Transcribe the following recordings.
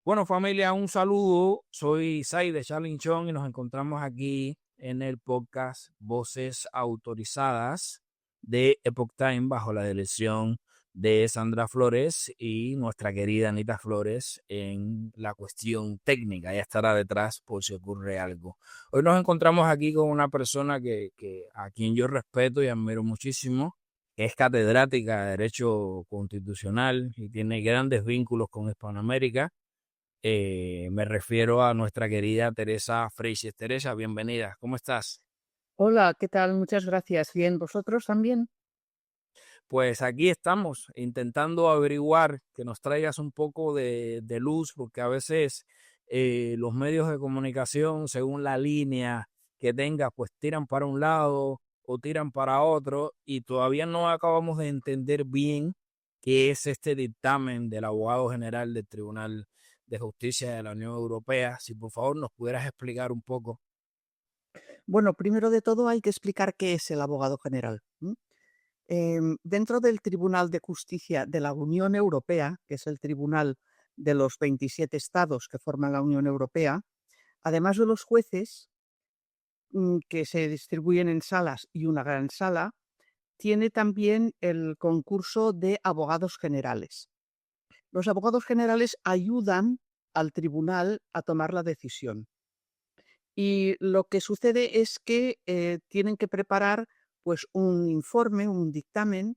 Bueno, familia, un saludo. Soy Sai de Chalinchón y nos encontramos aquí en el podcast Voces Autorizadas de Epoch Time bajo la dirección de Sandra Flores y nuestra querida Anita Flores en la cuestión técnica. Ella estará detrás por si ocurre algo. Hoy nos encontramos aquí con una persona que a quien yo respeto y admiro muchísimo, que es catedrática de Derecho Constitucional y tiene grandes vínculos con Hispanoamérica. Me refiero a nuestra querida Teresa Freixes. Teresa, bienvenida. ¿Cómo estás? Hola, ¿qué tal? Muchas gracias. Bien, ¿vosotros también? Pues aquí estamos intentando averiguar que nos traigas un poco de luz, porque a veces los medios de comunicación, según la línea que tengas, pues tiran para un lado o tiran para otro y todavía no acabamos de entender bien qué es este dictamen del abogado general del Tribunal de Justicia de la Unión Europea. Si por favor nos pudieras explicar un poco. Bueno, primero de todo hay que explicar qué es el abogado general. Dentro del Tribunal de Justicia de la Unión Europea, que es el tribunal de los 27 estados que forman la Unión Europea, además de los jueces, que se distribuyen en salas y una gran sala, tiene también el concurso de abogados generales. Los abogados generales ayudan al tribunal a tomar la decisión. Y lo que sucede es que, tienen que preparar, pues, un informe, un dictamen,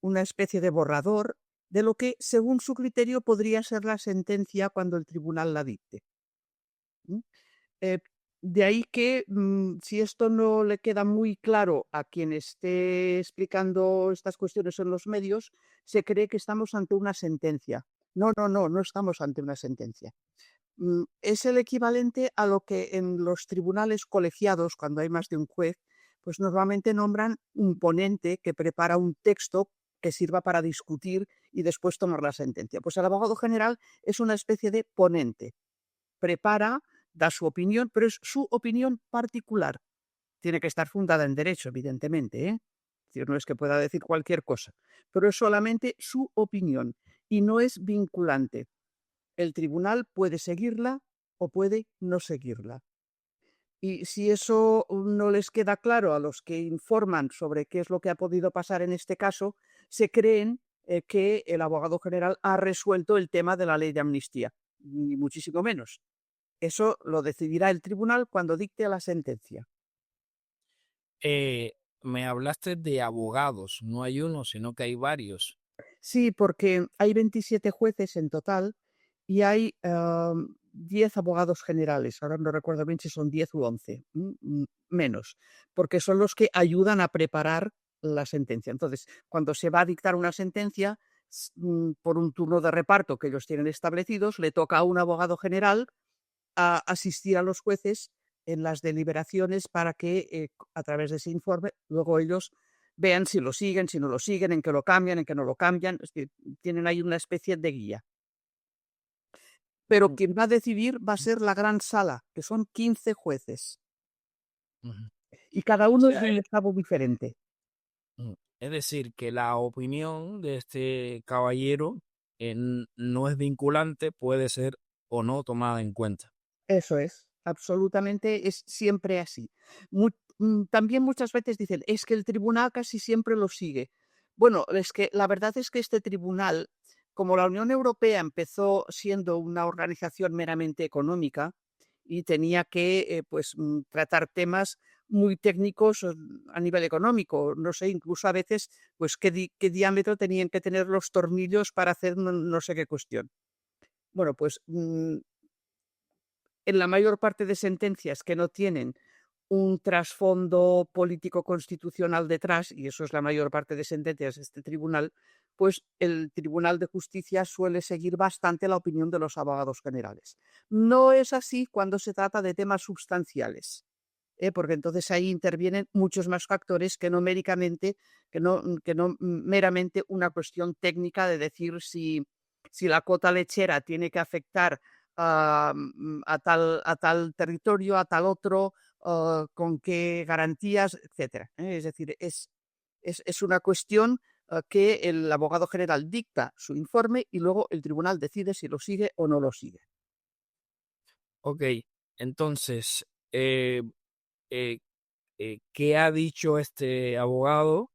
una especie de borrador de lo que, según su criterio, podría ser la sentencia cuando el tribunal la dicte, ¿m? Eh, de ahí que, si esto no le queda muy claro a quien esté explicando estas cuestiones en los medios, se cree que estamos ante una sentencia. No, no, no, no estamos ante una sentencia. Es el equivalente a lo que en los tribunales colegiados, cuando hay más de un juez, pues normalmente nombran un ponente que prepara un texto que sirva para discutir y después tomar la sentencia. Pues el abogado general es una especie de ponente. Prepara, da su opinión, pero es su opinión particular. Tiene que estar fundada en derecho, evidentemente, ¿eh? Es decir, no es que pueda decir cualquier cosa, pero es solamente su opinión y no es vinculante. El tribunal puede seguirla o puede no seguirla. Y si eso no les queda claro a los que informan sobre qué es lo que ha podido pasar en este caso, se creen que el abogado general ha resuelto el tema de la ley de amnistía, ni muchísimo menos. Eso lo decidirá el tribunal cuando dicte la sentencia. Eh, Me hablaste de abogados, no hay uno, sino que hay varios. Sí, porque hay 27 jueces en total y hay 10 abogados generales. Ahora no recuerdo bien si son 10 u 11, menos, porque son los que ayudan a preparar la sentencia. Entonces, cuando se va a dictar una sentencia, por un turno de reparto que ellos tienen establecidos, le toca a un abogado general a asistir a los jueces en las deliberaciones para que, a través de ese informe, luego ellos vean si lo siguen, si no lo siguen, en qué lo cambian, en qué no lo cambian. Es que tienen ahí una especie de guía. Pero Mm, quien va a decidir va a ser la gran sala, que son 15 jueces, ujú. y cada O uno es sea, de un estado diferente. es decir, que la opinión de este caballero no es vinculante, puede ser o no tomada en cuenta. Eso es, absolutamente, es siempre así. También muchas veces dicen: "Es que el tribunal casi siempre lo sigue". Bueno, es que la verdad es que este tribunal, como la Unión Europea empezó siendo una organización meramente económica y tenía que, tratar temas muy técnicos, a nivel económico, no sé, incluso a veces, pues, qué diámetro tenían que tener los tornillos para hacer no sé qué cuestión. Bueno, pues, en la mayor parte de sentencias que no tienen un trasfondo político constitucional detrás, y eso es la mayor parte de sentencias de este tribunal, pues el Tribunal de Justicia suele seguir bastante la opinión de los abogados generales. No es así cuando se trata de temas sustanciales, porque entonces ahí intervienen muchos más factores que no meramente una cuestión técnica de decir si la cota lechera tiene que afectar a tal territorio, a tal otro, con qué garantías, etcétera, ¿eh? Es decir, es una cuestión, que el abogado general dicta su informe y luego el tribunal decide si lo sigue o no lo sigue. Ok, entonces, ¿qué ha dicho este abogado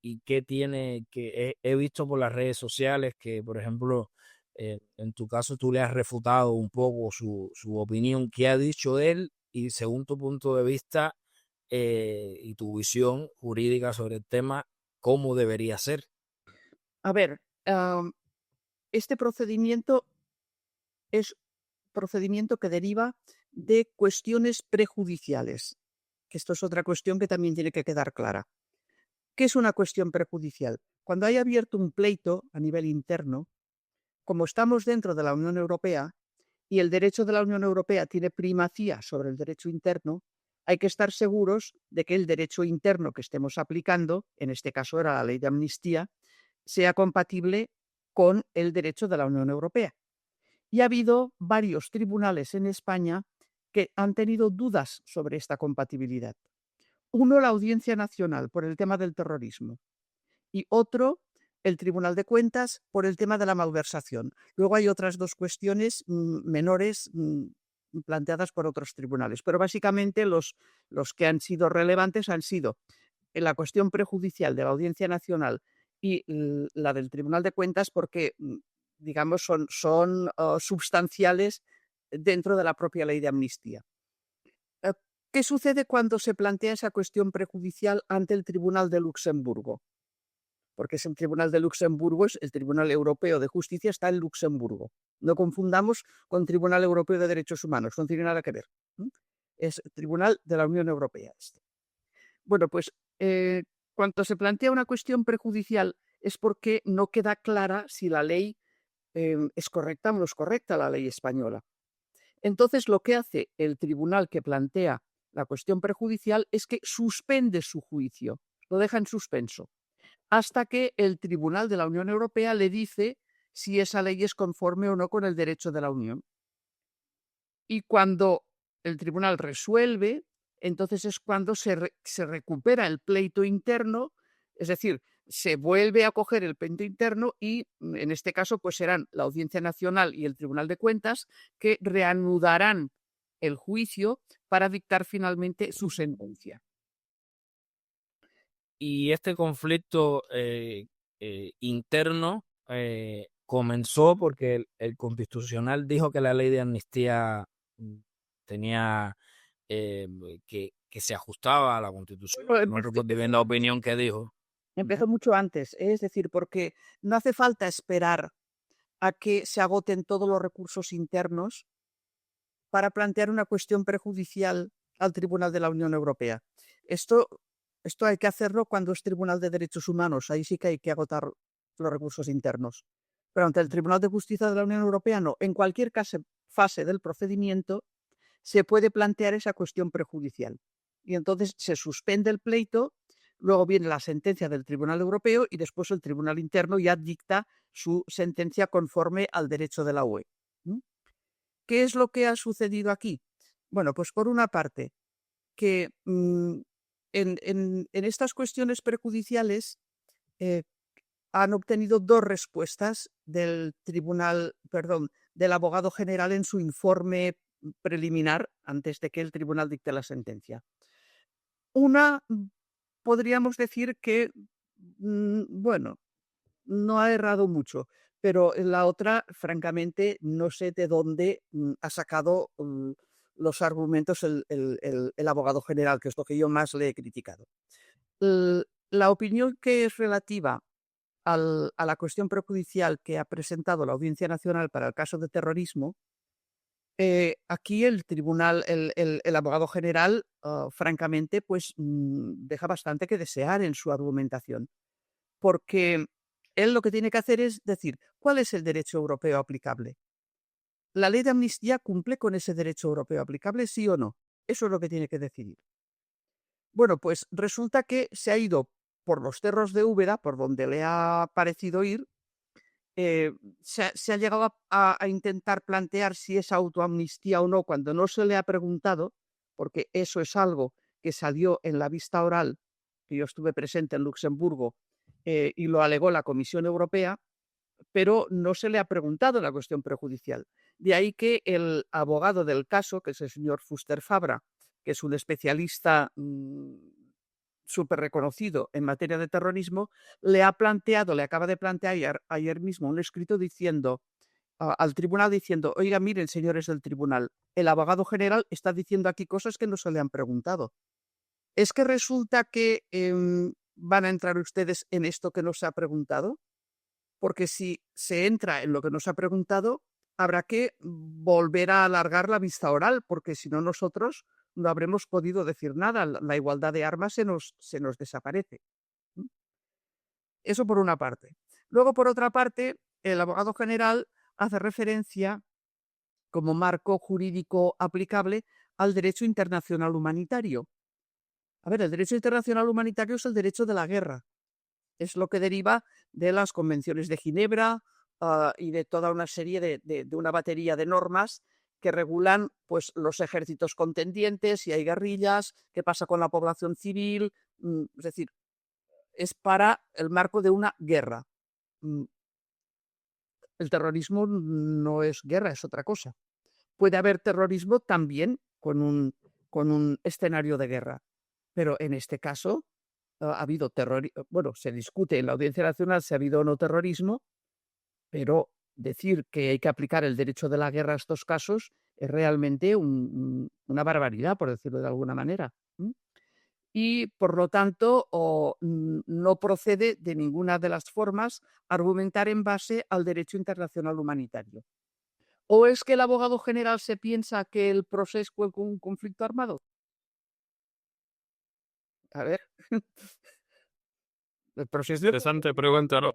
y qué tiene que he visto por las redes sociales que, por ejemplo, en tu caso tú le has refutado un poco su opinión? ¿Qué ha dicho él? Y según tu punto de vista y tu visión jurídica sobre el tema, ¿cómo debería ser? A ver, este procedimiento es procedimiento que deriva de cuestiones prejudiciales, que esto es otra cuestión que también tiene que quedar clara. ¿Qué es una cuestión prejudicial? Cuando hay abierto un pleito a nivel interno, como estamos dentro de la Unión Europea y el derecho de la Unión Europea tiene primacía sobre el derecho interno, hay que estar seguros de que el derecho interno que estemos aplicando, en este caso era la ley de amnistía, sea compatible con el derecho de la Unión Europea. Y ha habido varios tribunales en España que han tenido dudas sobre esta compatibilidad. Uno, la Audiencia Nacional, por el tema del terrorismo, y otro, el Tribunal de Cuentas, por el tema de la malversación. Luego hay otras dos cuestiones menores planteadas por otros tribunales, pero básicamente los que han sido relevantes han sido en la cuestión prejudicial de la Audiencia Nacional y la del Tribunal de Cuentas porque, digamos, son substanciales dentro de la propia ley de amnistía. Eh, ¿Qué sucede cuando se plantea esa cuestión prejudicial ante el Tribunal de Luxemburgo? Porque es el Tribunal de Luxemburgo, es el Tribunal Europeo de Justicia, está en Luxemburgo. No confundamos con Tribunal Europeo de Derechos Humanos, no tiene nada que ver. Es Tribunal de la Unión Europea. Bueno, pues cuando se plantea una cuestión prejudicial es porque no queda clara si la ley es correcta o no es correcta, la ley española. Entonces, lo que hace el tribunal que plantea la cuestión prejudicial es que suspende su juicio, lo deja en suspenso, hasta que el Tribunal de la Unión Europea le dice si esa ley es conforme o no con el derecho de la Unión. Y cuando el tribunal resuelve, entonces es cuando se recupera el pleito interno, es decir, se vuelve a coger el pleito interno y, en este caso, pues serán la Audiencia Nacional y el Tribunal de Cuentas que reanudarán el juicio para dictar finalmente su sentencia. Y este conflicto interno comenzó porque el Constitucional dijo que la ley de amnistía tenía que se ajustaba a la Constitución. Bueno, No recuerdo bien la opinión que dijo. empezó mucho antes, es decir, porque no hace falta esperar a que se agoten todos los recursos internos para plantear una cuestión prejudicial al Tribunal de la Unión Europea. Esto, esto hay que hacerlo cuando es Tribunal de Derechos Humanos, ahí sí que hay que agotar los recursos internos. Pero ante el Tribunal de Justicia de la Unión Europea no. En cualquier fase del procedimiento se puede plantear esa cuestión prejudicial. Y entonces se suspende el pleito, luego viene la sentencia del Tribunal Europeo y después el Tribunal Interno ya dicta su sentencia conforme al derecho de la UE. ¿Qué es lo que ha sucedido aquí? Bueno, pues por una parte, que en estas cuestiones prejudiciales eh, han obtenido dos respuestas del tribunal, perdón, del abogado general en su informe preliminar antes de que el tribunal dicte la sentencia. Una, podríamos decir que, bueno, no ha errado mucho, pero la otra, francamente, no sé de dónde ha sacado los argumentos el abogado general, que es lo que yo más le he criticado. La opinión que es relativa a la cuestión prejudicial que ha presentado la Audiencia Nacional para el caso de terrorismo, aquí el tribunal, el abogado general, francamente, pues deja bastante que desear en su argumentación, porque él lo que tiene que hacer es decir, ¿cuál es el derecho europeo aplicable? ¿La ley de amnistía cumple con ese derecho europeo aplicable, sí o no? Eso es lo que tiene que decidir. Bueno, pues resulta que se ha ido por los cerros de Úbeda, por donde le ha parecido ir, eh, se ha llegado a intentar plantear si es autoamnistía o no, cuando no se le ha preguntado, porque eso es algo que salió en la vista oral, que yo estuve presente en Luxemburgo, y lo alegó la Comisión Europea, pero no se le ha preguntado la cuestión prejudicial. De ahí que el abogado del caso, que es el señor Fuster Fabra, que es un especialista súper reconocido en materia de terrorismo, le acaba de plantear ayer mismo un escrito diciendo al tribunal diciendo, oiga, miren, señores del tribunal, el abogado general está diciendo aquí cosas que no se le han preguntado. ¿Es que resulta que van a entrar ustedes en esto que no se ha preguntado? Porque si se entra en lo que no se ha preguntado, habrá que volver a alargar la vista oral, porque si no nosotros no habremos podido decir nada. La igualdad de armas se nos desaparece. Eso por una parte. Luego, por otra parte, el abogado general hace referencia como marco jurídico aplicable al derecho internacional humanitario. A ver, el derecho internacional humanitario es el derecho de la guerra. Es lo que deriva de las convenciones de Ginebra y de toda una serie de una batería de normas que regulan pues, los ejércitos contendientes, si hay guerrillas, qué pasa con la población civil. Es decir, es para el marco de una guerra. Mm, El terrorismo no es guerra, es otra cosa. Puede haber terrorismo también con un escenario de guerra, pero en este caso ha habido terrorismo, bueno, se discute en la Audiencia Nacional si ha habido o no terrorismo, pero decir que hay que aplicar el derecho de la guerra a estos casos es realmente una barbaridad, por decirlo de alguna manera. Y, por lo tanto, no procede de ninguna de las formas argumentar en base al derecho internacional humanitario. ¿O es que el abogado general se piensa que el proceso fue un conflicto armado? A ver, el proceso Interesante pregunta, ¿no?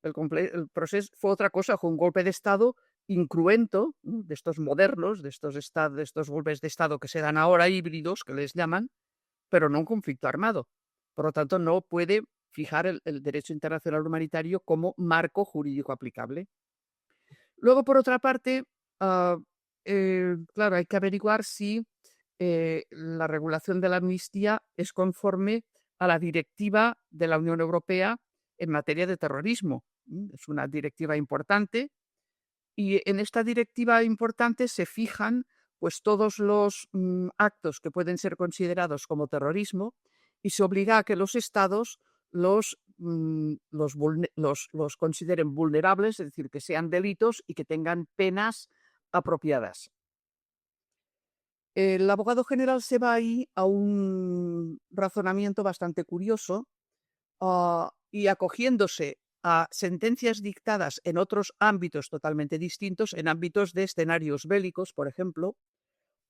el proceso fue otra cosa, fue un golpe de Estado incruento, de estos modernos, de estos golpes de Estado que se dan ahora híbridos, que les llaman, pero no un conflicto armado. Por lo tanto, no puede fijar el derecho internacional humanitario como marco jurídico aplicable. Luego, por otra parte, claro, hay que averiguar si la regulación de la amnistía es conforme a la directiva de la Unión Europea en materia de terrorismo. Es una directiva importante y en esta directiva importante se fijan pues todos los actos que pueden ser considerados como terrorismo y se obliga a que los estados los consideren vulnerables, es decir, que sean delitos y que tengan penas apropiadas. El abogado general se va ahí a un razonamiento bastante curioso y acogiéndose a sentencias dictadas en otros ámbitos totalmente distintos, en ámbitos de escenarios bélicos, por ejemplo,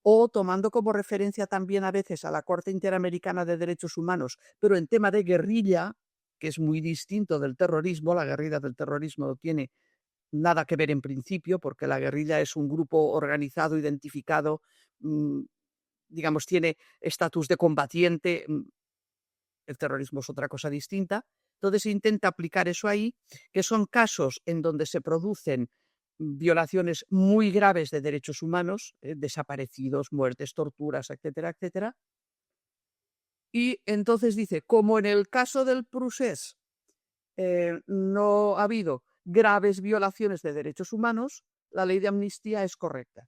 o tomando como referencia también a veces a la Corte Interamericana de Derechos Humanos, pero en tema de guerrilla, que es muy distinto del terrorismo. La guerrilla del terrorismo no tiene nada que ver en principio, porque la guerrilla es un grupo organizado, identificado, digamos, tiene estatus de combatiente. El terrorismo es otra cosa distinta. Entonces se intenta aplicar eso ahí, que son casos en donde se producen violaciones muy graves de derechos humanos, desaparecidos, muertes, torturas, etcétera, etcétera. Y entonces dice, como en el caso del Prusés no ha habido graves violaciones de derechos humanos, la ley de amnistía es correcta.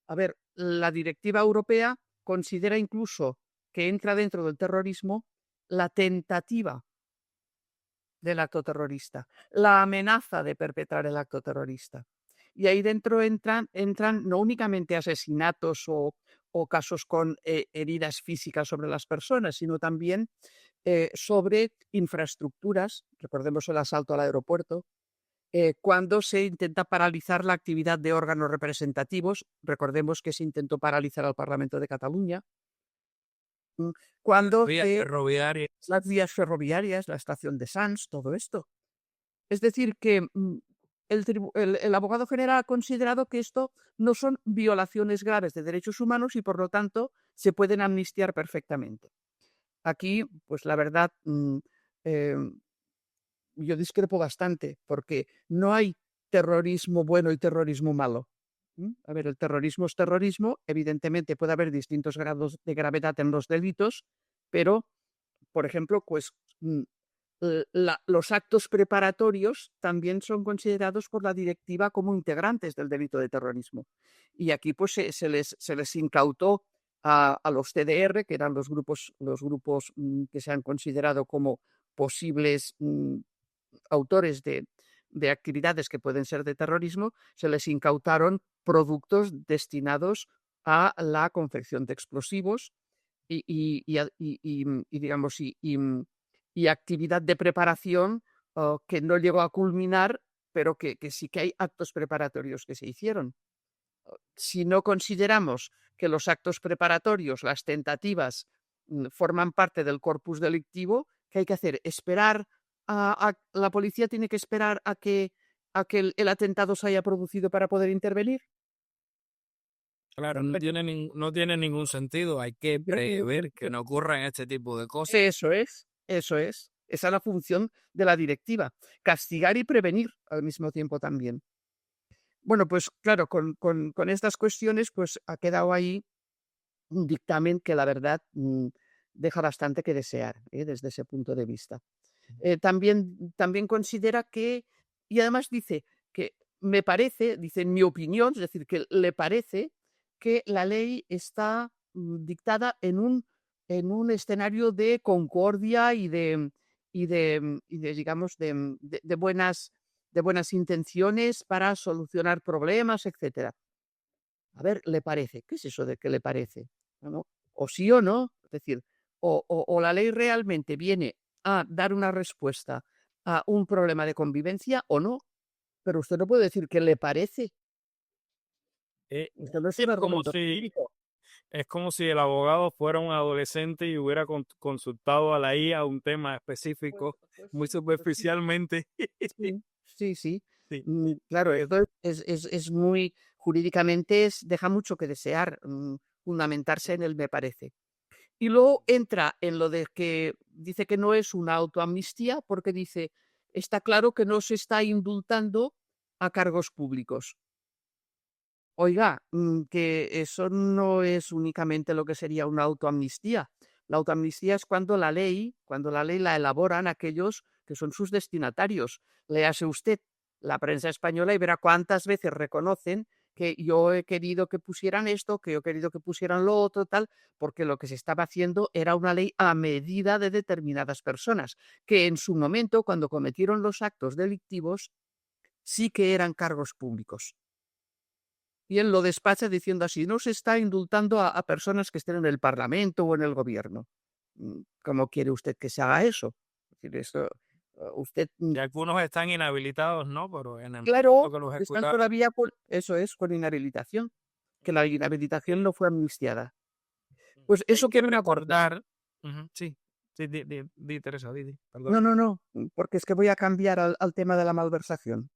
A ver, la directiva europea considera incluso que entra dentro del terrorismo la tentativa del acto terrorista, la amenaza de perpetrar el acto terrorista. Y ahí dentro entran no únicamente asesinatos o casos con heridas físicas sobre las personas, sino también sobre infraestructuras. Recordemos el asalto al aeropuerto, cuando se intenta paralizar la actividad de órganos representativos. Recordemos que se intentó paralizar al Parlamento de Cataluña. Cuando las vías ferroviarias, la estación de Sants, todo esto. Es decir, que el abogado general ha considerado que esto no son violaciones graves de derechos humanos y, por lo tanto, se pueden amnistiar perfectamente. Aquí, pues la verdad, yo discrepo bastante, porque no hay terrorismo bueno y terrorismo malo. A ver, el terrorismo es terrorismo. Evidentemente puede haber distintos grados de gravedad en los delitos, pero, por ejemplo, pues los actos preparatorios también son considerados por la directiva como integrantes del delito de terrorismo. Y aquí pues se les incautó a los CDR, que eran los grupos que se han considerado como posibles autores de actividades que pueden ser de terrorismo, se les incautaron productos destinados a la confección de explosivos digamos, y actividad de preparación que no llegó a culminar, pero que sí que hay actos preparatorios que se hicieron. Si no consideramos que los actos preparatorios, las tentativas, forman parte del corpus delictivo, ¿qué hay que hacer? Esperar la policía tiene que esperar a que el atentado se haya producido para poder intervenir. Claro, no tiene ningún sentido. Hay que prever que no ocurran este tipo de cosas. Eso es, eso es. Esa es la función de la directiva, castigar y prevenir al mismo tiempo también. Bueno, pues claro, con estas cuestiones, pues ha quedado ahí un dictamen que la verdad deja bastante que desear, desde ese punto de vista. También considera que, y además dice que me parece, dice en mi opinión, es decir, que le parece que la ley está dictada en un escenario de concordia y de digamos, de buenas intenciones para solucionar problemas, etcétera. A ver, le parece. ¿Qué es eso de que le parece? ¿No? O sí o no. Es decir, o la ley realmente viene a dar una respuesta a un problema de convivencia o no. Pero usted no puede decir que le parece. Eh, Usted no es es un como argumento si, jurídico. es como si el abogado fuera un adolescente y hubiera consultado a la IA un tema Pues, específico pues muy sí, pues sí, superficialmente. sí, sí, sí. Sí. Claro, esto es muy, jurídicamente deja mucho que desear, fundamentarse en el me parece. Y luego entra en lo de que dice que no es una autoamnistía porque dice, está claro que no se está indultando a cargos públicos. Oiga, que eso no es únicamente lo que sería una autoamnistía. La autoamnistía es cuando la ley la elaboran aquellos que son sus destinatarios. Léase usted la prensa española y verá cuántas veces reconocen que yo he querido que pusieran esto, que yo he querido que pusieran lo otro, tal, porque lo que se estaba haciendo era una ley a medida de determinadas personas, que en su momento, cuando cometieron los actos delictivos, sí que eran cargos públicos. Y él lo despacha diciendo así, no se está indultando a personas que estén en el Parlamento o en el gobierno. ¿Cómo quiere usted que se haga eso? Es decir, usted, Y algunos están inhabilitados, ¿no? Pero en el momento claro, que los están ejecutaron. todavía eso es, con inhabilitación, que la inhabilitación no fue amnistiada. Pues Hay eso que quiero una corte. recordar. Ujú, sí, sí, Teresa, No, perdón. no, no, porque es que voy a cambiar al tema de la malversación.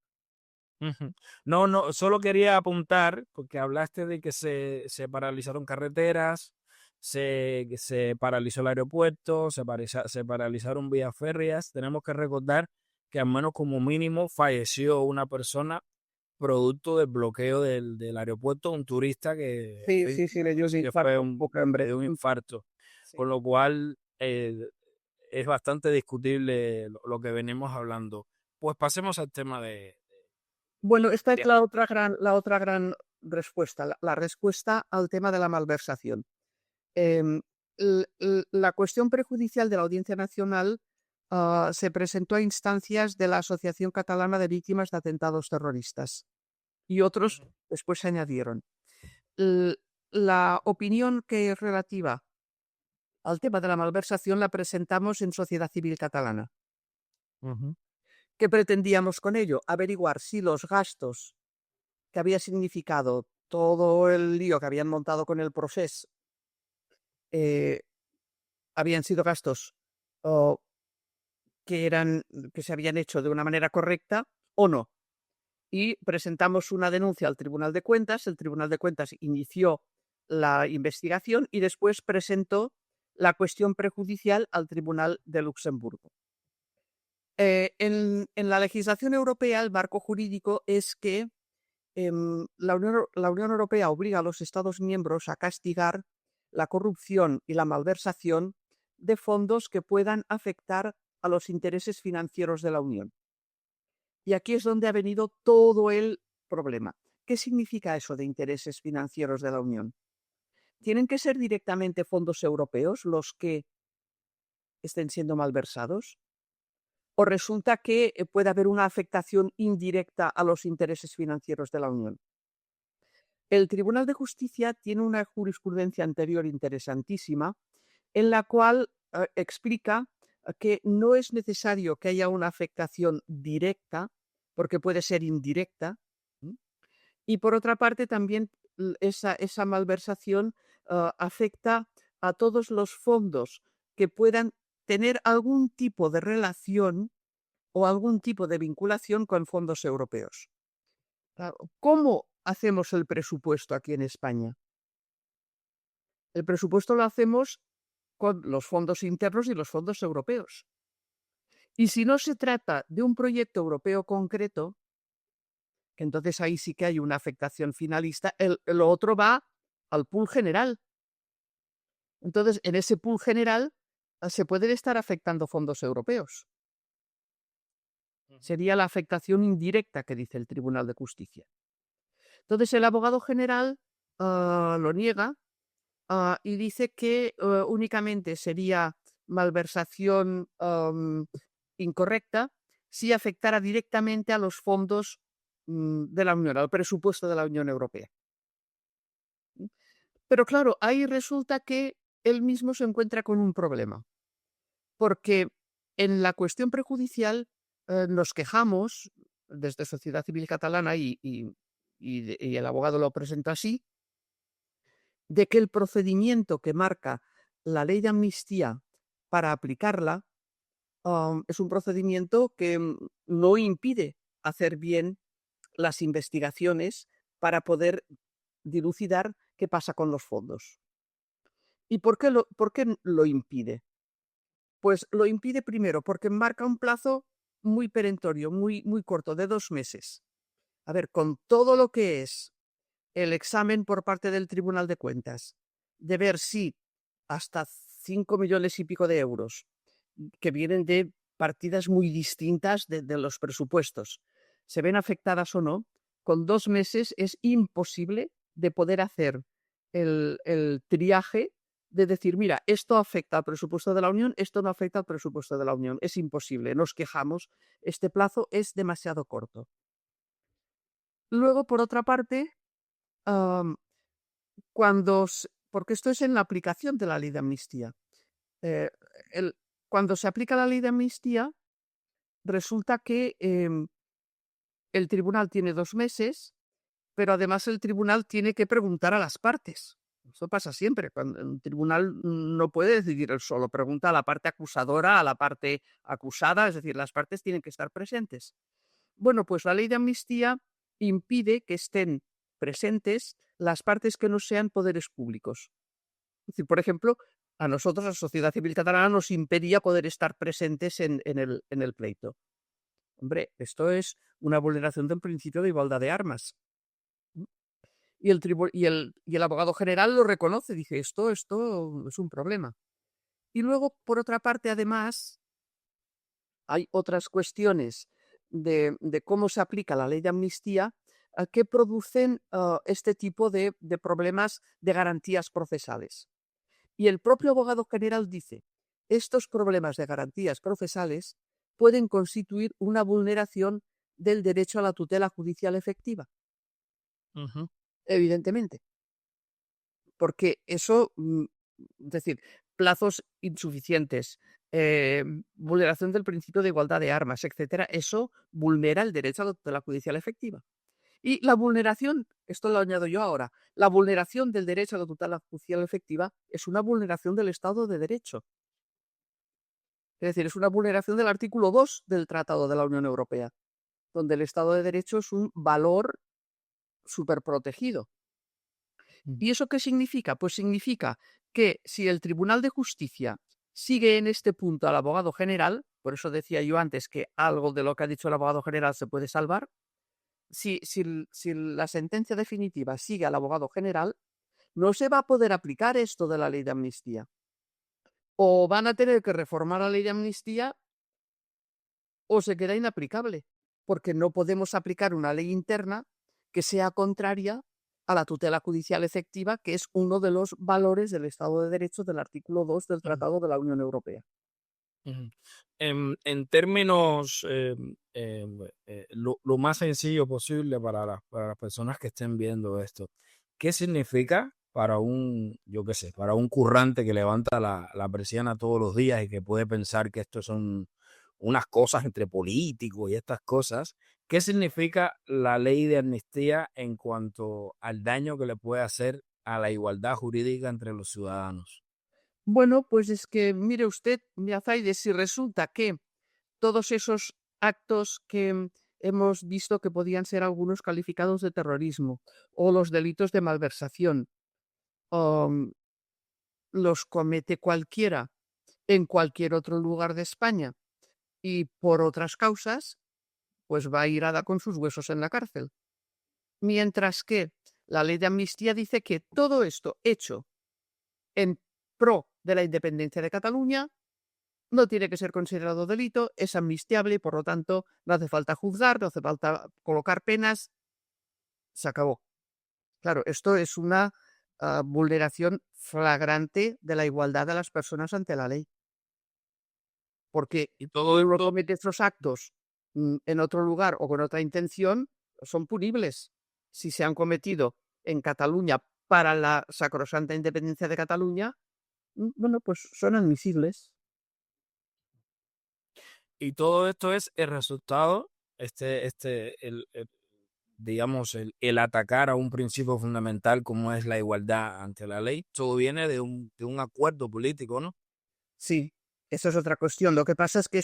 Ujú. No, no, solo quería apuntar, porque hablaste de que se paralizaron carreteras, se paralizó el aeropuerto, se paralizaron vías férreas. Tenemos que recordar que al menos como mínimo falleció una persona producto del bloqueo del aeropuerto, un turista Sí, sí, sí, le dio un que fue infarto, poca le hambre. dio un infarto, Sí. con lo cual es bastante discutible lo que venimos hablando. Pues pasemos al tema Bueno, esta es de- la otra gran respuesta, la respuesta al tema de la malversación. Em, la cuestión prejudicial de la Audiencia Nacional se presentó a instancias de la Asociación Catalana de Víctimas de Atentados Terroristas y otros después se añadieron. L- la opinión que es relativa al tema de la malversación la presentamos en Sociedad Civil Catalana. Ujú. ¿Qué pretendíamos con ello? Averiguar si los gastos que había significado todo el lío que habían montado con el proceso eh, habían sido gastos o que se habían hecho de una manera correcta o no. Y presentamos una denuncia al Tribunal de Cuentas. El Tribunal de Cuentas inició la investigación y después presentó la cuestión prejudicial al Tribunal de Luxemburgo. En la legislación europea, el marco jurídico es que la Unión Europea obliga a los Estados miembros a castigar la corrupción y la malversación de fondos que puedan afectar a los intereses financieros de la Unión. Y aquí es donde ha venido todo el problema. ¿Qué significa eso de intereses financieros de la Unión? ¿Tienen que ser directamente fondos europeos los que estén siendo malversados? ¿O resulta que puede haber una afectación indirecta a los intereses financieros de la Unión? El Tribunal de Justicia tiene una jurisprudencia anterior interesantísima en la cual explica que no es necesario que haya una afectación directa, porque puede ser indirecta, ¿m? Y por otra parte también esa malversación afecta a todos los fondos que puedan tener algún tipo de relación o algún tipo de vinculación con fondos europeos. Claro, ¿cómo hacemos el presupuesto aquí en España? El presupuesto lo hacemos con los fondos internos y los fondos europeos. Y si no se trata de un proyecto europeo concreto, que entonces ahí sí que hay una afectación finalista, lo otro va al pool general. Entonces, en ese pool general se pueden estar afectando fondos europeos. Sería la afectación indirecta que dice el Tribunal de Justicia. Entonces, el abogado general lo niega y dice que únicamente sería malversación incorrecta si afectara directamente a los fondos de la Unión, al presupuesto de la Unión Europea. Pero claro, ahí resulta que él mismo se encuentra con un problema, porque en la cuestión prejudicial nos quejamos desde Sociedad Civil Catalana y el abogado lo presenta así, de que el procedimiento que marca la ley de amnistía para aplicarla es un procedimiento que no impide hacer bien las investigaciones para poder dilucidar qué pasa con los fondos. ¿Y por qué lo impide? Pues lo impide primero porque marca un plazo muy perentorio, muy corto, de 2 meses. A ver, con todo lo que es el examen por parte del Tribunal de Cuentas, de ver si hasta 5 millones y pico de euros, que vienen de partidas muy distintas de los presupuestos, se ven afectadas o no, con 2 meses es imposible de poder hacer el triaje de decir, mira, esto afecta al presupuesto de la Unión, esto no afecta al presupuesto de la Unión. Es imposible, nos quejamos, este plazo es demasiado corto. Luego, por otra parte, am, porque esto es en la aplicación de la ley de amnistía. Eh, cuando se aplica la ley de amnistía, resulta que el tribunal tiene 2 meses, pero además el tribunal tiene que preguntar a las partes. Eso pasa siempre. Cuando un tribunal no puede decidir él solo, pregunta a la parte acusadora, a la parte acusada, es decir, las partes tienen que estar presentes. Bueno, pues la ley de amnistía impide que estén presentes las partes que no sean poderes públicos. Es decir, por ejemplo, a nosotros, la sociedad civil catalana, nos impedía poder estar presentes en el pleito. Hombre, esto es una vulneración del principio de igualdad de armas. Y el abogado general lo reconoce, dice, esto es un problema. Y luego, por otra parte, además, hay otras cuestiones de cómo se aplica la ley de amnistía que producen este tipo de problemas de garantías procesales. Y el propio abogado general dice, estos problemas de garantías procesales pueden constituir una vulneración del derecho a la tutela judicial efectiva, evidentemente, porque eso, es decir, plazos insuficientes, vulneración del principio de igualdad de armas, etcétera, eso vulnera el derecho a la tutela judicial efectiva. Y la vulneración, esto lo añado yo ahora, la vulneración del derecho a la tutela judicial efectiva es una vulneración del Estado de Derecho. Es decir, es una vulneración del artículo 2 del Tratado de la Unión Europea, donde el Estado de Derecho es un valor superprotegido. ¿Y eso qué significa? Pues significa que si el Tribunal de Justicia sigue en este punto al abogado general, por eso decía yo antes que algo de lo que ha dicho el abogado general se puede salvar, si la sentencia definitiva sigue al abogado general, no se va a poder aplicar esto de la ley de amnistía. O van a tener que reformar la ley de amnistía o se queda inaplicable, porque no podemos aplicar una ley interna que sea contraria a la tutela judicial efectiva, que es uno de los valores del Estado de Derecho del artículo 2 del Ujú, Tratado de la Unión Europea. ujú. En términos, lo más sencillo posible para las personas que estén viendo esto, ¿qué significa para un, yo qué sé, para un currante que levanta la persiana todos los días y que puede pensar que esto son unas cosas entre políticos y estas cosas? ¿Qué significa la ley de amnistía en cuanto al daño que le puede hacer a la igualdad jurídica entre los ciudadanos? Bueno, pues es que, mire usted, Miazaide, si resulta que todos esos actos que hemos visto que podían ser algunos calificados de terrorismo o los delitos de malversación, um, los comete cualquiera en cualquier otro lugar de España y por otras causas, pues va a ir a dar con sus huesos en la cárcel. Mientras que la ley de amnistía dice que todo esto hecho en pro de la independencia de Cataluña no tiene que ser considerado delito, es amnistiable y por lo tanto no hace falta juzgar, no hace falta colocar penas, se acabó. Claro, esto es una vulneración flagrante de la igualdad de las personas ante la ley, porque Y si todo uno esto, comete estos actos en otro lugar o con otra intención, son punibles. Si se han cometido en Cataluña para la sacrosanta independencia de Cataluña, bueno, pues son admisibles. y todo esto es el resultado, digamos, el atacar a un principio fundamental como es la igualdad ante la ley. Todo viene de un acuerdo político, ¿no? Sí, eso es otra cuestión. Lo que pasa es que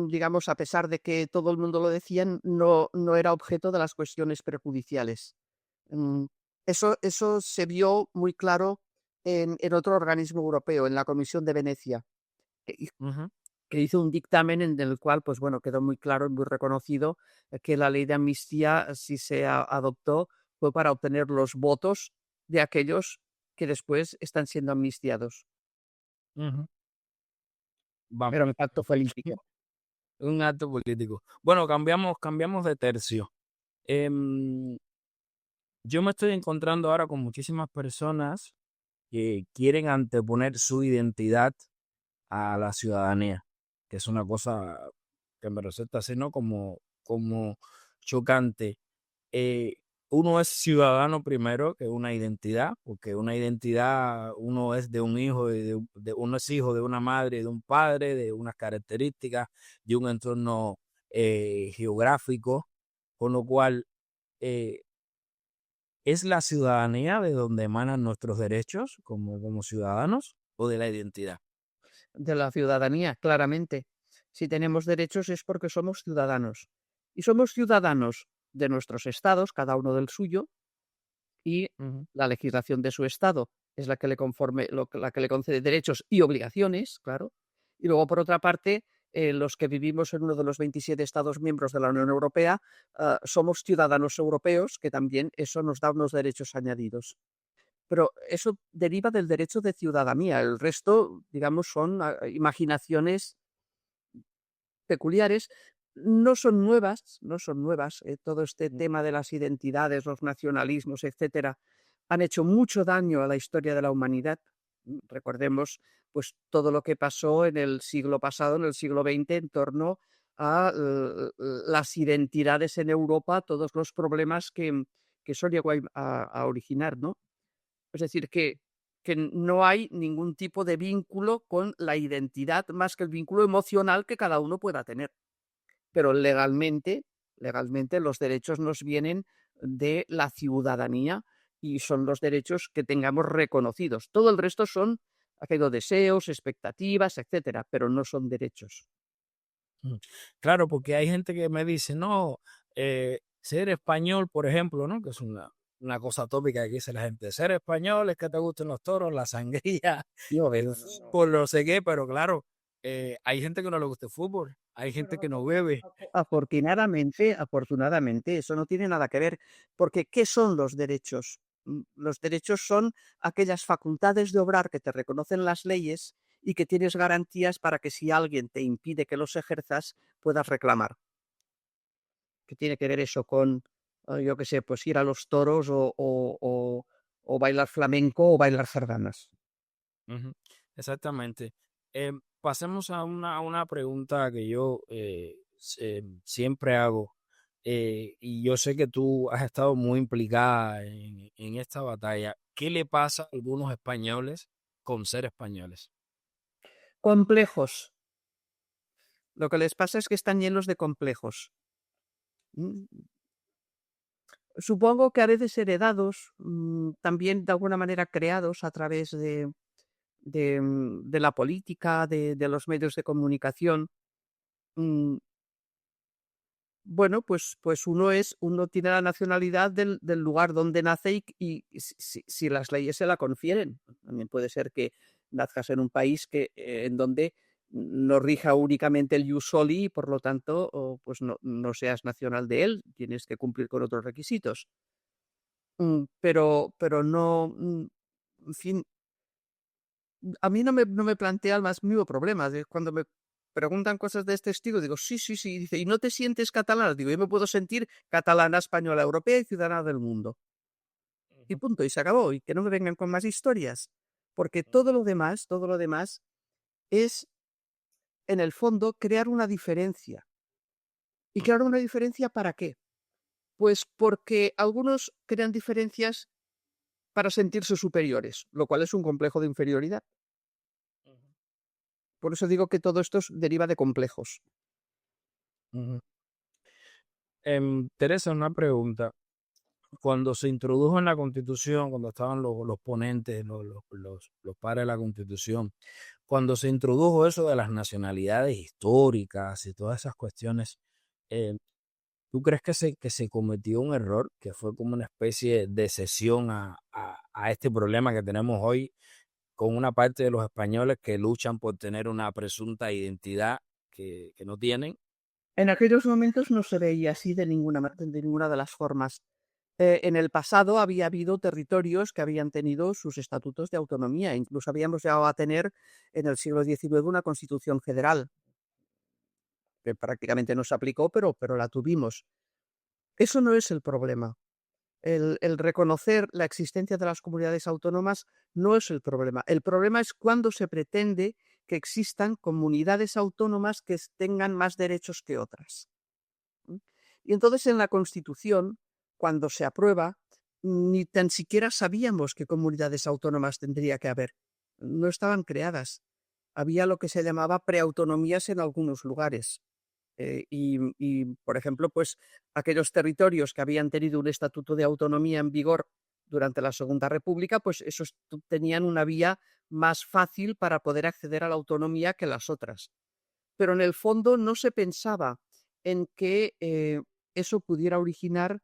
digamos, a pesar de que todo el mundo lo decía, no era objeto de las cuestiones prejudiciales. Mm, eso se vio muy claro en otro organismo europeo, en la Comisión de Venecia, que, hi- Ujú. que hizo un dictamen en el cual, pues bueno, quedó muy claro y muy reconocido que la ley de amnistía, si se adoptó, fue para obtener los votos de aquellos que después están siendo amnistiados. Ujú. Vamos. Pero el pacto fue olímpico. Un acto político. Bueno, cambiamos de tercio. Em, yo me estoy encontrando ahora con muchísimas personas que quieren anteponer su identidad a la ciudadanía, que es una cosa que me resulta así, ¿no? Como chocante. eh, Uno es ciudadano primero que una identidad, porque una identidad, uno es de un hijo, uno es hijo de una madre y de un padre, de unas características, de un entorno geográfico, con lo cual eh, es la ciudadanía de donde emanan nuestros derechos como ciudadanos o de la identidad. De la ciudadanía, claramente. Si tenemos derechos es porque somos ciudadanos. Y somos ciudadanos de nuestros estados, cada uno del suyo, y Ujú, la legislación de su estado es la que la que le concede derechos y obligaciones, claro. Y luego, por otra parte, los que vivimos en uno de los 27 estados miembros de la Unión Europea, somos ciudadanos europeos, que también eso nos da unos derechos añadidos. Pero eso deriva del derecho de ciudadanía. El resto, digamos, son imaginaciones peculiares. No son nuevas. Todo este ujú, tema de las identidades, los nacionalismos, etcétera, han hecho mucho daño a la historia de la humanidad. Recordemos, pues, todo lo que pasó en el siglo pasado, en el siglo XX, en torno a las identidades en Europa, todos los problemas que eso llegó a originar, ¿no? Es decir, que no hay ningún tipo de vínculo con la identidad, más que el vínculo emocional que cada uno pueda tener. Pero legalmente los derechos nos vienen de la ciudadanía y son los derechos que tengamos reconocidos. Todo el resto son aquellos deseos, expectativas, etcétera, pero no son derechos. ujú. Claro, porque hay gente que me dice, no, ser español, por ejemplo, ¿no? Que es una cosa tópica que dice la gente, ser español es que te gusten los toros, la sangría, No, el no, no, no. fútbol, no sé qué, pero claro, hay gente que no le gusta el fútbol, hay gente Bueno, que no bebe. afortunadamente, eso no tiene nada que ver, porque ¿qué son los derechos? Los derechos son aquellas facultades de obrar que te reconocen las leyes y que tienes garantías para que si alguien te impide que los ejerzas, puedas reclamar. ¿Qué tiene que ver eso con, yo qué sé, pues ir a los toros o bailar flamenco o bailar sardanas? Ujú, exactamente. Pasemos a una pregunta que yo siempre hago, y yo sé que tú has estado muy implicada en esta batalla. ¿Qué le pasa a algunos españoles con ser españoles? Complejos. Lo que les pasa es que están llenos de complejos. Mm, Supongo que a veces heredados, también de alguna manera creados a través de la política, de los medios de comunicación. Mm, Bueno, pues uno tiene la nacionalidad del lugar donde nace y si las leyes se la confieren. También puede ser que nazcas en un país en donde no rija únicamente el ius soli y por lo tanto, pues no seas nacional de él, tienes que cumplir con otros requisitos. Pero no, en fin, a mí no me plantea el más mínimo problema. Cuando me preguntan cosas de este estilo, digo, sí, sí, sí. Dice, ¿y no te sientes catalana? Digo, yo me puedo sentir catalana, española, europea y ciudadana del mundo. Y Ujú, punto, y se acabó. Y que no me vengan con más historias. Porque todo lo demás es, en el fondo, crear una diferencia. ¿Y crear una diferencia para qué? Pues porque algunos crean diferencias para sentirse superiores, lo cual es un complejo de inferioridad. ujú, Por eso digo que todo esto deriva de complejos. ujú. Teresa, una pregunta. Cuando se introdujo en la Constitución, cuando estaban los ponentes, los padres de la Constitución, cuando se introdujo eso de las nacionalidades históricas y todas esas cuestiones, eh, ¿tú crees que se cometió un error, que fue como una especie de cesión a este problema que tenemos hoy con una parte de los españoles que luchan por tener una presunta identidad que no tienen? En aquellos momentos no se veía así de ninguna de las formas. En el pasado había habido territorios que habían tenido sus estatutos de autonomía, incluso habíamos llegado a tener en el siglo XIX una constitución federal, que prácticamente no se aplicó, pero la tuvimos. Eso no es el problema. El reconocer la existencia de las comunidades autónomas no es el problema. El problema es cuando se pretende que existan comunidades autónomas que tengan más derechos que otras. ¿M? Y entonces en la Constitución, cuando se aprueba, ni tan siquiera sabíamos qué comunidades autónomas tendría que haber. No estaban creadas. Había lo que se llamaba preautonomías en algunos lugares. Por ejemplo, pues aquellos territorios que habían tenido un estatuto de autonomía en vigor durante la Segunda República, pues esos tenían una vía más fácil para poder acceder a la autonomía que las otras. Pero en el fondo no se pensaba en que eso pudiera originar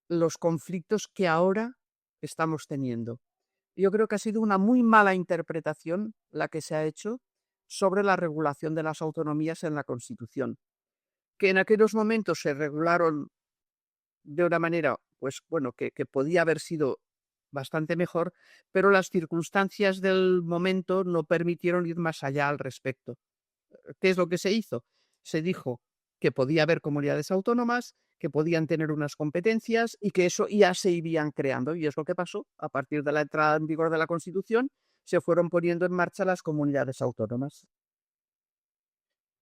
los conflictos que ahora estamos teniendo. Yo creo que ha sido una muy mala interpretación la que se ha hecho sobre la regulación de las autonomías en la Constitución, que en aquellos momentos se regularon de una manera, pues bueno, que podía haber sido bastante mejor, pero las circunstancias del momento no permitieron ir más allá al respecto. ¿Qué es lo que se hizo? Se dijo que podía haber comunidades autónomas, que podían tener unas competencias y que eso ya se irían creando. Y es lo que pasó. A partir de la entrada en vigor de la Constitución, se fueron poniendo en marcha las comunidades autónomas.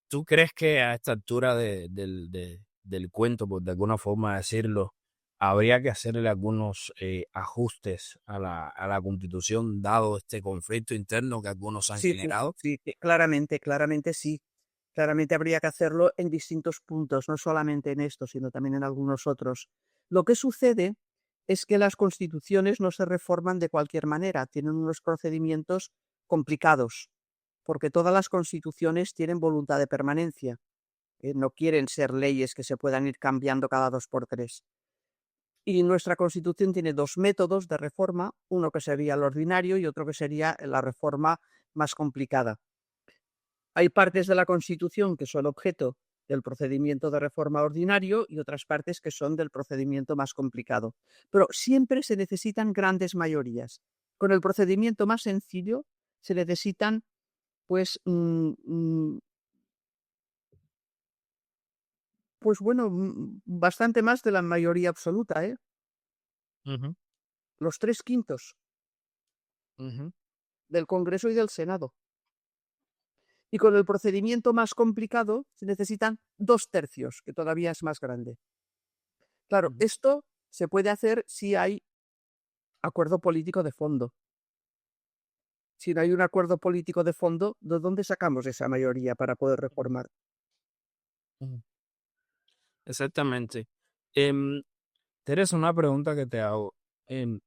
¿Tú crees que a esta altura del cuento, por de alguna forma decirlo, habría que hacerle algunos ajustes a la Constitución, dado este conflicto interno que algunos han Sí, sí, generado? sí, claramente, claramente sí. Claramente habría que hacerlo en distintos puntos, no solamente en esto, sino también en algunos otros. Lo que sucede es que las constituciones no se reforman de cualquier manera, tienen unos procedimientos complicados, porque todas las constituciones tienen voluntad de permanencia, no quieren ser leyes que se puedan ir cambiando cada dos por tres. Y nuestra constitución tiene dos métodos de reforma, uno que sería el ordinario y otro que sería la reforma más complicada. Hay partes de la Constitución que son objeto del procedimiento de reforma ordinario y otras partes que son del procedimiento más complicado. Pero siempre se necesitan grandes mayorías. Con el procedimiento más sencillo se necesitan pues, pues bueno, bastante más de la mayoría absoluta, ¿eh? Ujú, Los 3/5 ujú, del Congreso y del Senado. Y con el procedimiento más complicado se necesitan 2/3, que todavía es más grande. Claro, ujú. esto se puede hacer si hay acuerdo político de fondo. Si no hay un acuerdo político de fondo, ¿de dónde sacamos esa mayoría para poder reformar? Ujú. Exactamente. Em, Teresa, una pregunta que te hago. Em,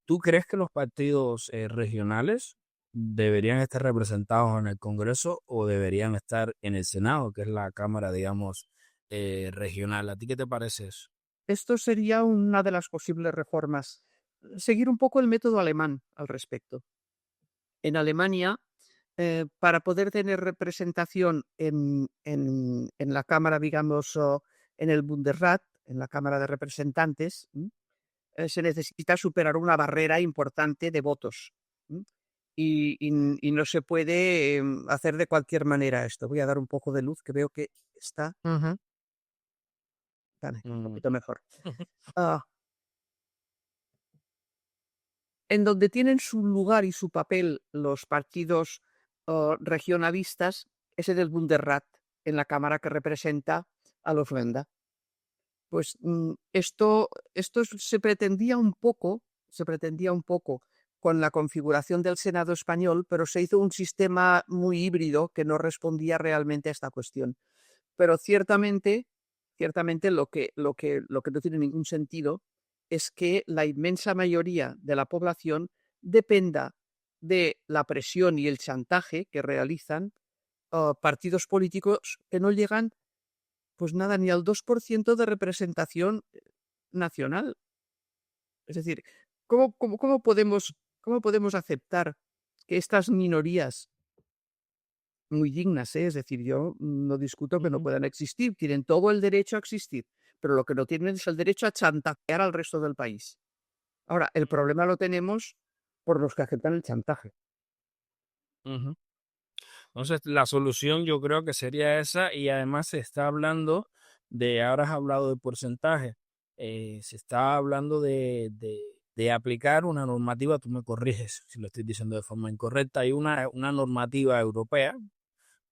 ¿Tú crees que los partidos regionales deberían estar representados en el Congreso o deberían estar en el Senado, que es la Cámara, digamos, regional? ¿A ti qué te parece eso? Esto sería una de las posibles reformas. Seguir un poco el método alemán al respecto. En Alemania, para poder tener representación en la Cámara, digamos, en el Bundesrat, en la Cámara de Representantes, se necesita superar una barrera importante de votos. ¿M? Y no se puede hacer de cualquier manera esto. Voy a dar un poco de luz, que veo que está Ujú. vale, un Mm. poquito mejor. Ah, en donde tienen su lugar y su papel los partidos regionalistas, es en el Bundesrat, en la Cámara que representa a los Länder. Pues esto se pretendía un poco con la configuración del Senado español, pero se hizo un sistema muy híbrido que no respondía realmente a esta cuestión. Pero ciertamente lo que no tiene ningún sentido es que la inmensa mayoría de la población dependa de la presión y el chantaje que realizan partidos políticos que no llegan, pues nada, ni al 2% de representación nacional. Es decir, ¿cómo podemos aceptar que estas minorías muy dignas, es decir, yo no discuto que no Ujú, puedan existir, tienen todo el derecho a existir, pero lo que no tienen es el derecho a chantajear al resto del país? Ahora, el problema lo tenemos por los que aceptan el chantaje. ujú. Entonces, la solución yo creo que sería esa y además se está hablando ahora has hablado de porcentaje, se está hablando de aplicar una normativa, tú me corriges si lo estoy diciendo de forma incorrecta, hay una normativa europea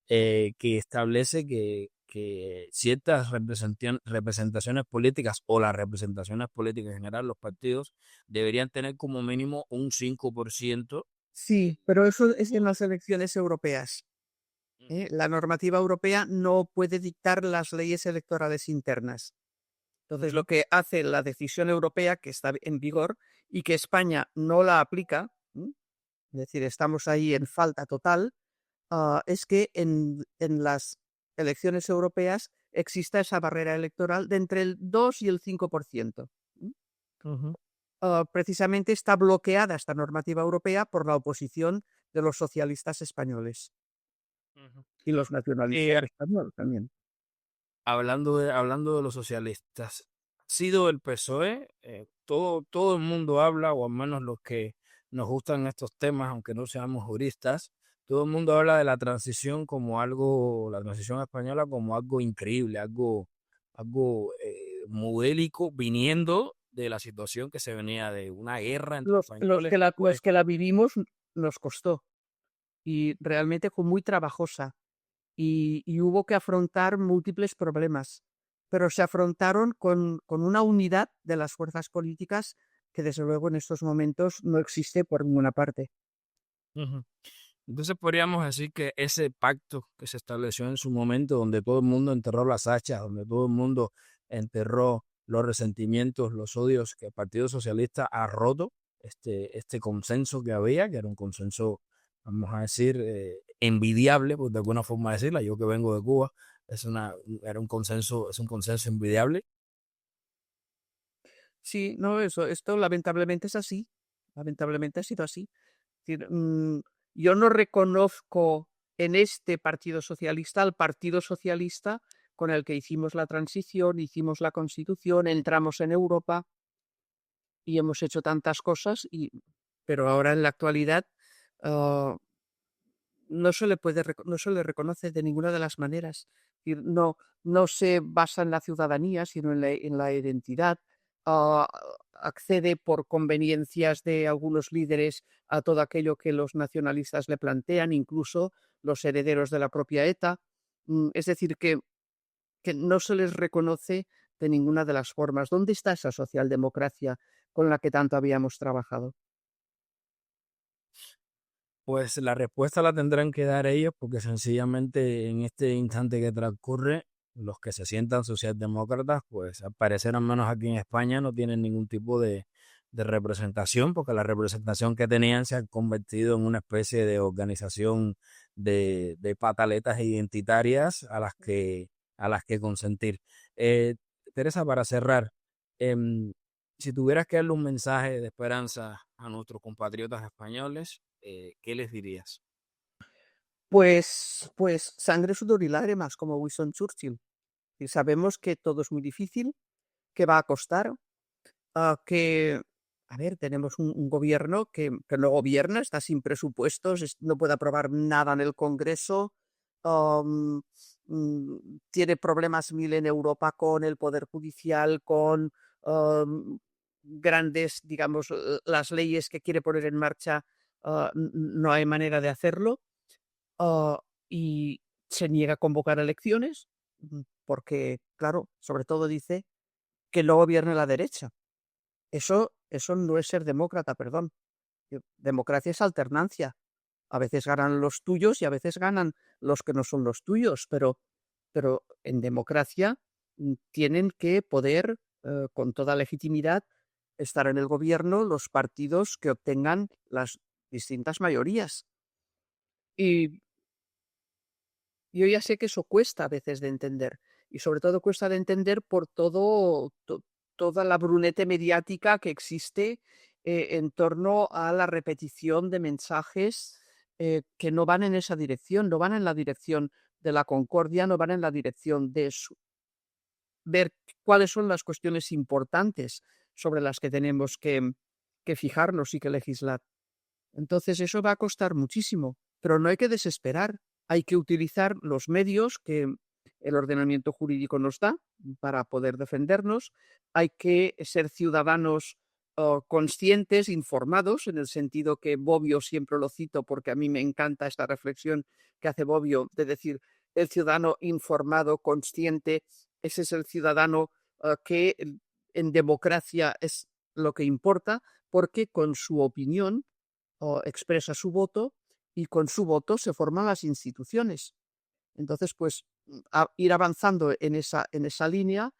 que establece que ciertas representaciones políticas o las representaciones políticas en general, los partidos, deberían tener como mínimo un 5% de Sí, pero eso es en votos. las elecciones europeas. Ujú, La normativa europea no puede dictar las leyes electorales internas. Entonces, lo ujú, que hace la decisión europea, que está en vigor y que España no la aplica, es decir, estamos ahí en falta total, es que en las elecciones europeas exista esa barrera electoral de entre el 2 y el 5%. ¿M? ujú, Precisamente está bloqueada esta normativa europea por la oposición de los socialistas españoles ujú. y los nacionalistas Eh, españoles también. hablando de los socialistas, ha sido el PSOE, todo el mundo habla, o al menos los que nos gustan estos temas, aunque no seamos juristas, todo el mundo habla de la transición como algo, la transición española como algo increíble, algo modélico, viniendo de la situación que se venía de una guerra entre Los españoles. que la vivimos nos costó y realmente fue muy trabajosa y hubo que afrontar múltiples problemas, pero se afrontaron con una unidad de las fuerzas políticas que desde luego en estos momentos no existe por ninguna parte. Ujú. Entonces podríamos decir que ese pacto que se estableció en su momento, donde todo el mundo enterró las hachas, donde todo el mundo enterró los resentimientos, los odios, que el Partido Socialista ha roto este consenso que había, que era un consenso, vamos a decir, envidiable, por de alguna forma decirla. Yo que vengo de Cuba, era un consenso, es un consenso envidiable. Sí, no, esto lamentablemente es así, lamentablemente ha sido así. Es decir, yo no reconozco en este Partido Socialista al Partido Socialista con el que hicimos la transición, hicimos la Constitución, entramos en Europa y hemos hecho tantas cosas, pero ahora en la actualidad, ah, no se le reconoce de ninguna de las maneras. Es decir, no se basa en la ciudadanía, sino en la identidad. Ah, accede por conveniencias de algunos líderes a todo aquello que los nacionalistas le plantean, incluso los herederos de la propia ETA. Es decir, que no se les reconoce de ninguna de las formas. ¿Dónde está esa socialdemocracia con la que tanto habíamos trabajado? Pues la respuesta la tendrán que dar ellos porque sencillamente en este instante que transcurre, los que se sientan socialdemócratas, pues al parecer al menos aquí en España no tienen ningún tipo de representación porque la representación que tenían se ha convertido en una especie de organización de pataletas identitarias a las que consentir. Eh, Teresa, para cerrar, em, si tuvieras que darle un mensaje de esperanza a nuestros compatriotas españoles, ¿qué les dirías? Pues sangre, sudor y lágrimas, como Winston Churchill. Y sabemos que todo es muy difícil, que va a costar, que, a ver, tenemos un gobierno que no gobierna, está sin presupuestos, no puede aprobar nada en el Congreso, am, tiene problemas mil en Europa con el Poder Judicial, con am, grandes, digamos, las leyes que quiere poner en marcha, no hay manera de hacerlo, ah, y se niega a convocar elecciones, porque, claro, sobre todo dice que no gobierne la derecha. Eso no es ser demócrata, perdón. Democracia es alternancia. A veces ganan los tuyos y a veces ganan los que no son los tuyos, pero en democracia tienen que poder, con toda legitimidad, estar en el gobierno los partidos que obtengan las distintas mayorías. Y yo ya sé que eso cuesta a veces de entender, y sobre todo cuesta de entender por toda la brunete mediática que existe en torno a la repetición de mensajes que no van en esa dirección, no van en la dirección de la concordia, no van en la dirección de ver cuáles son las cuestiones importantes sobre las que tenemos que fijarnos y que legislar. Entonces eso va a costar muchísimo, pero no hay que desesperar. Hay que utilizar los medios que el ordenamiento jurídico nos da para poder defendernos. Hay que ser ciudadanos conscientes, informados, en el sentido que Bobbio siempre lo cito porque a mí me encanta esta reflexión que hace Bobbio de decir el ciudadano informado, consciente, ese es el ciudadano que en democracia es lo que importa, porque con su opinión o expresa su voto y con su voto se forman las instituciones. Entonces, pues ir avanzando en esa línea,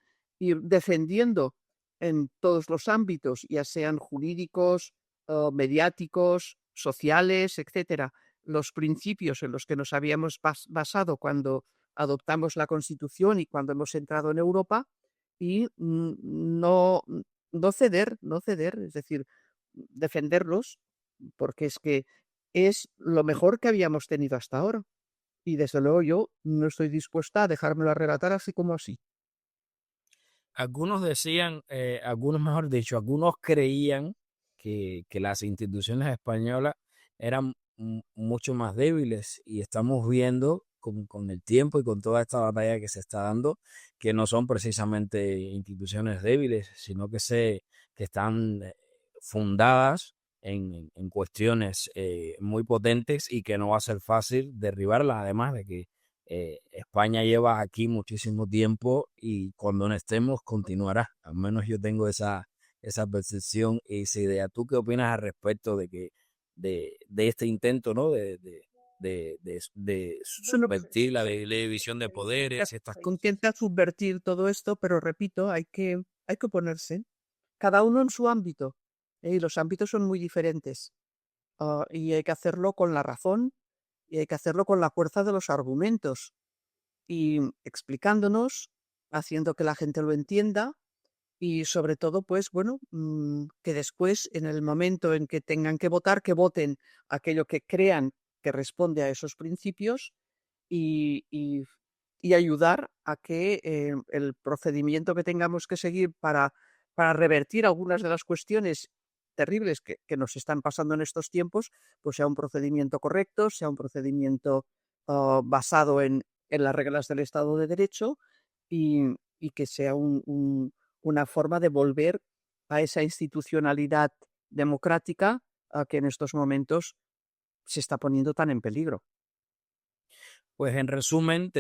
ir defendiendo en todos los ámbitos, ya sean jurídicos, mediáticos, sociales, etcétera, los principios en los que nos habíamos basado cuando adoptamos la Constitución y cuando hemos entrado en Europa y no ceder, no ceder, es decir, defenderlos, porque es que es lo mejor que habíamos tenido hasta ahora. Y desde luego yo no estoy dispuesta a dejármelo arrebatar así como así. Algunos decían, algunos mejor dicho, algunos creían que las instituciones españolas eran mucho más débiles y estamos viendo con el tiempo y con toda esta batalla que se está dando que no son precisamente instituciones débiles, sino que están fundadas en cuestiones muy potentes y que no va a ser fácil derribarlas, además de que España lleva aquí muchísimo tiempo y cuando no estemos continuará. Al menos yo tengo esa percepción y esa idea. ¿Tú qué opinas al respecto de este intento, ¿no? De Bueno, subvertir la división de poderes y estas cosas? intenta subvertir todo esto, pero repito, hay que oponerse, cada uno en su ámbito, y los ámbitos son muy diferentes, y hay que hacerlo con la razón y hay que hacerlo con la fuerza de los argumentos y explicándonos, haciendo que la gente lo entienda y sobre todo, pues bueno, que después, en el momento en que tengan que voten aquello que crean que responde a esos principios y, y- y ayudar a que el procedimiento que tengamos que seguir para revertir algunas de las cuestiones terribles que nos están pasando en estos tiempos, pues sea un procedimiento correcto, sea un procedimiento basado en las reglas del Estado de Derecho y que sea una forma de volver a esa institucionalidad democrática que en estos momentos se está poniendo tan en peligro. Pues en resumen,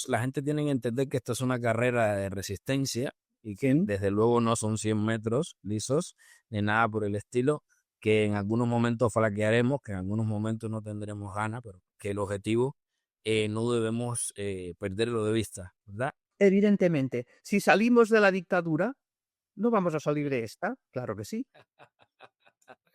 la gente tiene que entender que esta es una carrera de resistencia y que Sí. desde luego no son 100 metros lisos ni nada por el estilo, que en algunos momentos flaquearemos, que en algunos momentos no tendremos ganas, pero que el objetivo no debemos perderlo de vista, ¿verdad? Evidentemente, si salimos de la dictadura, ¿no vamos a salir de esta? Claro que sí.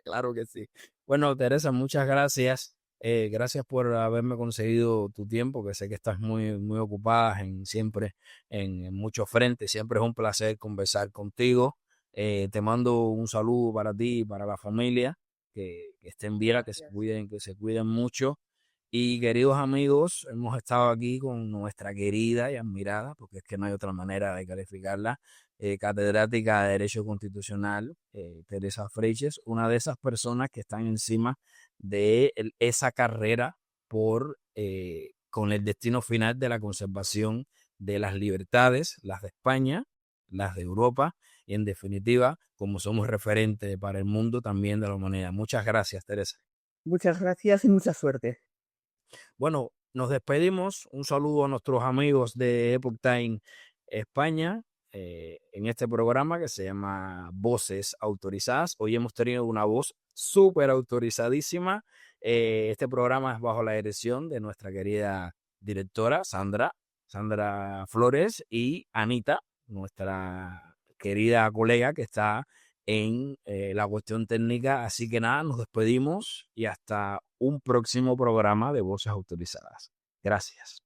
Claro que sí. Bueno, Teresa, muchas gracias. Gracias por haberme conseguido tu tiempo, que sé que estás muy, muy ocupada siempre en muchos frentes. Siempre es un placer conversar contigo. Te mando un saludo para ti y para la familia, que estén bien, Gracias. que se cuiden mucho. Y queridos amigos, hemos estado aquí con nuestra querida y admirada, porque es que no hay otra manera de calificarla, catedrática de Derecho Constitucional, Teresa Freixes, una de esas personas que están encima de esa carrera con el destino final de la conservación de las libertades, las de España, las de Europa, y en definitiva, como somos referentes para el mundo, también de la humanidad. Muchas gracias, Teresa. Muchas gracias y mucha suerte. Bueno, nos despedimos. Un saludo a nuestros amigos de Epoch Time España en este programa que se llama Voces Autorizadas. Hoy hemos tenido una voz súper autorizadísima. Este programa es bajo la dirección de nuestra querida directora Sandra Flores, y Anita, nuestra querida colega que está en la cuestión técnica. Así que nada, nos despedimos y hasta un próximo programa de Voces Autorizadas. Gracias.